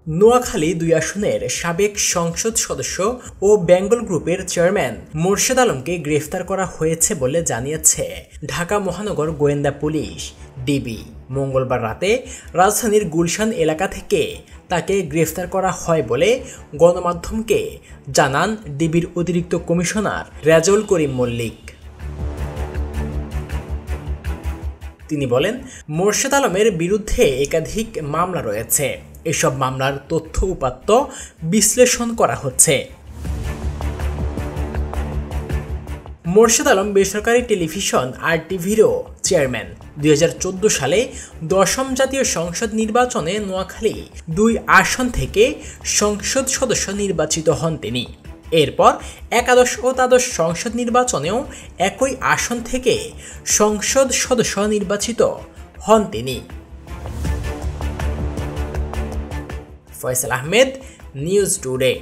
নোয়াখালী ২ আসনের সাবেক সংসদ সদস্য ও বেঙ্গল গ্রুপের চেয়ারম্যান মোর্শেদ আলমকে গ্রেফতার করা হয়েছে বলে জানিয়েছে ঢাকা মহানগর গোয়েন্দা পুলিশ ডিবি। মঙ্গলবার রাতে রাজধানীর গুলশান এলাকা থেকে তাকে গ্রেফতার করা হয় বলে গণমাধ্যমকে জানান ডিবির অতিরিক্ত কমিশনার রেজাউল করিম মল্লিক। তিনি বলেন, মোর্শেদ আলমের বিরুদ্ধে একাধিক মামলা রয়েছে। এসব মামলার তথ্য উপাত্ত বিশ্লেষণ করা হচ্ছে। মোর্শেদ আলম বেসরকারি টেলিভিশন RTVরও চেয়ারম্যান। ২০১৪ সালে ১০ম জাতীয় সংসদ নির্বাচনে নোয়াখালী ২ আসন থেকে সংসদ সদস্য নির্বাচিত হন তিনি। এরপর একাদশ ও দ্বাদশ সংসদ নির্বাচনেও একই আসন থেকে সংসদ সদস্য নির্বাচিত হন তিনি। Faisal Ahmed, news today.